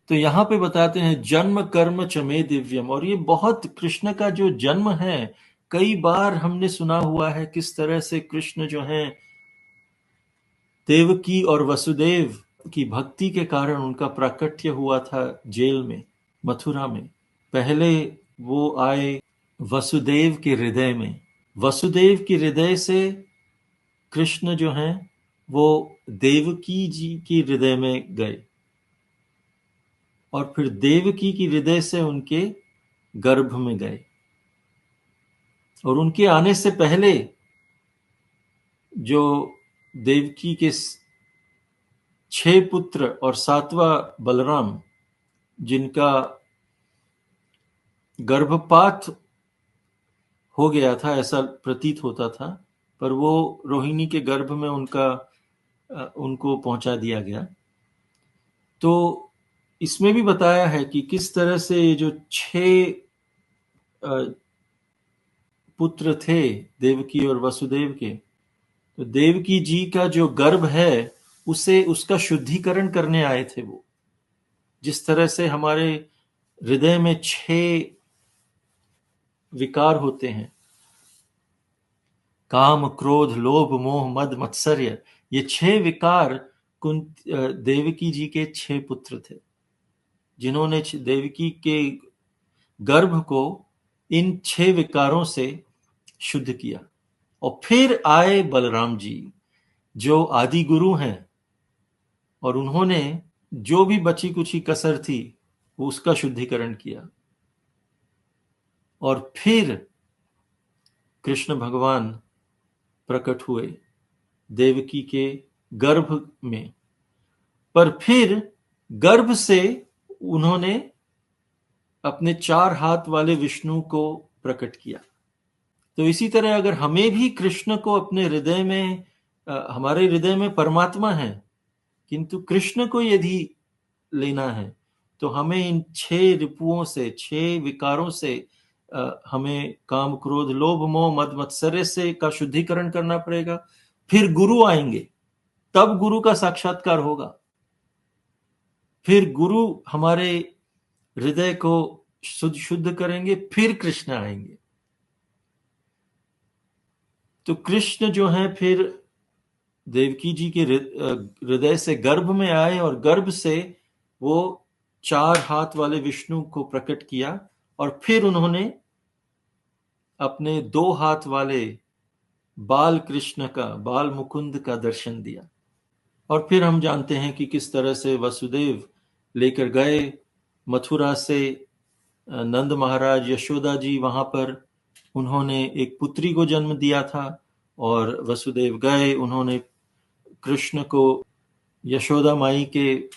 तो यहाँ पे बताते हैं जन्म कर्म चमे दिव्यम, और ये बहुत कृष्ण का जो जन्म है, कई बार हमने सुना हुआ है किस तरह से कृष्ण जो है देवकी और वसुदेव की भक्ति के कारण उनका प्राकट्य हुआ था जेल में, मथुरा में। पहले वो आए वसुदेव के हृदय में, वसुदेव के हृदय से कृष्ण जो हैं वो देवकी जी की हृदय में गए, और फिर देवकी की हृदय से उनके गर्भ में गए। और उनके आने से पहले जो देवकी के 6 पुत्र और 7वां बलराम, जिनका गर्भपात हो गया था ऐसा प्रतीत होता था, पर वो रोहिणी के गर्भ में उनको पहुंचा दिया गया। तो इसमें भी बताया है कि किस तरह से ये जो 6 पुत्र थे देवकी और वसुदेव के, तो देवकी जी का जो गर्भ है उसे उसका शुद्धिकरण करने आए थे वो। जिस तरह से हमारे हृदय में 6 विकार होते हैं, काम क्रोध लोभ मोह मद मत्सर्य, ये 6 विकार देवकी जी के 6 पुत्र थे, जिन्होंने देवकी के गर्भ को इन 6 विकारों से शुद्ध किया। और फिर आए बलराम जी जो आदि गुरु हैं, और उन्होंने जो भी बची कुची कसर थी वो उसका शुद्धिकरण किया। और फिर कृष्ण भगवान प्रकट हुए देवकी के गर्भ में, पर फिर गर्भ से उन्होंने अपने 4 हाथ वाले विष्णु को प्रकट किया। तो इसी तरह अगर हमें भी कृष्ण को अपने हृदय में, हमारे हृदय में परमात्मा है, किंतु कृष्ण को यदि लेना है तो हमें इन 6 रिपुओं से, 6 विकारों से हमें काम क्रोध लोभ मोह मद मत्सर्य से का शुद्धिकरण करना पड़ेगा। फिर गुरु आएंगे, तब गुरु का साक्षात्कार होगा, फिर गुरु हमारे हृदय को शुद्ध करेंगे, फिर कृष्ण आएंगे। तो कृष्ण जो है फिर देवकी जी के हृदय से गर्भ में आए, और गर्भ से वो 4 हाथ वाले विष्णु को प्रकट किया, और फिर उन्होंने अपने 2 हाथ वाले बाल कृष्ण का, बाल मुकुंद का दर्शन दिया। और फिर हम जानते हैं कि किस तरह से वसुदेव लेकर गए मथुरा से नंद महाराज, यशोदा जी, वहां पर उन्होंने एक पुत्री को जन्म दिया था, और वसुदेव गए, उन्होंने कृष्ण को यशोदा माई के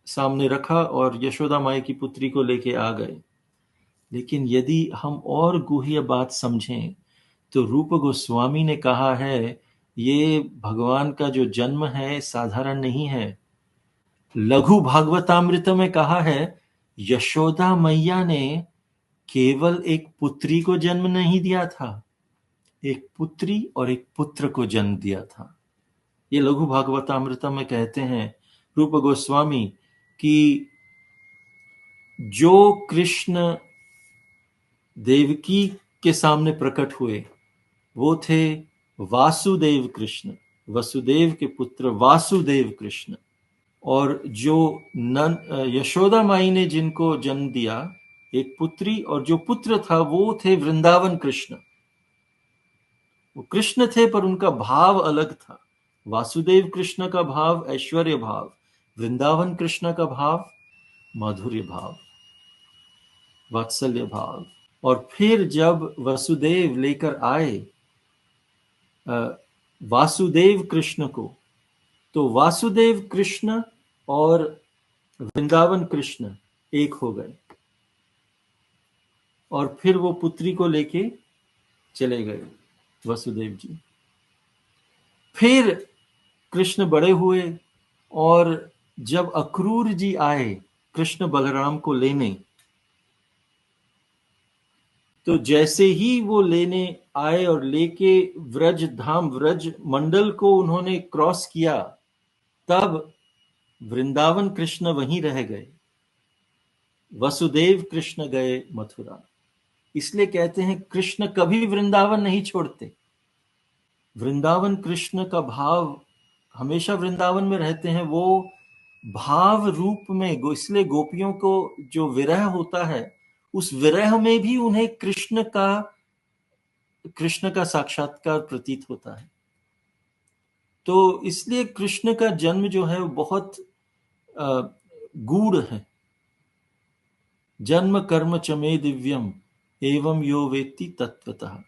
सामने रखा और यशोदा माई की पुत्री को लेके आ गए। लेकिन यदि हम और गुह्य बात समझें तो रूप गोस्वामी ने कहा है ये भगवान का जो जन्म है साधारण नहीं है। लघु भागवतामृत में कहा है यशोदा मैया ने केवल एक पुत्री को जन्म नहीं दिया था, एक पुत्री और एक पुत्र को जन्म दिया था। ये लघु भागवतामृत में कहते हैं रूप गोस्वामी कि जो कृष्ण देवकी के सामने प्रकट हुए वो थे वासुदेव कृष्ण, वसुदेव के पुत्र वासुदेव कृष्ण। और जो यशोदा माई ने जिनको जन्म दिया, एक पुत्री, और जो पुत्र था वो थे वृंदावन कृष्ण। वो कृष्ण थे पर उनका भाव अलग था। वासुदेव कृष्ण का भाव ऐश्वर्य भाव, वृंदावन कृष्ण का भाव माधुर्य भाव, वात्सल्य भाव। और फिर जब वसुदेव लेकर आए वासुदेव कृष्ण को, तो वासुदेव कृष्ण और वृंदावन कृष्ण एक हो गए, और फिर वो पुत्री को लेके चले गए वसुदेव जी। फिर कृष्ण बड़े हुए, और जब अक्रूर जी आए कृष्ण बलराम को लेने, तो जैसे ही वो लेने आए और लेके व्रज धाम, व्रज मंडल को उन्होंने क्रॉस किया, तब वृंदावन कृष्ण वहीं रह गए, वसुदेव कृष्ण गए मथुरा। इसलिए कहते हैं कृष्ण कभी वृंदावन नहीं छोड़ते। वृंदावन कृष्ण का भाव हमेशा वृंदावन में रहते हैं। वो भाव रूप में इसलिए गोपियों को जो विरह होता है, उस विरह में भी उन्हें कृष्ण का साक्षात्कार प्रतीत होता है। तो इसलिए कृष्ण का जन्म जो है वो बहुत गूढ़ है। जन्म कर्म च मे दिव्यम एवं यो वेत्ति तत्वतः।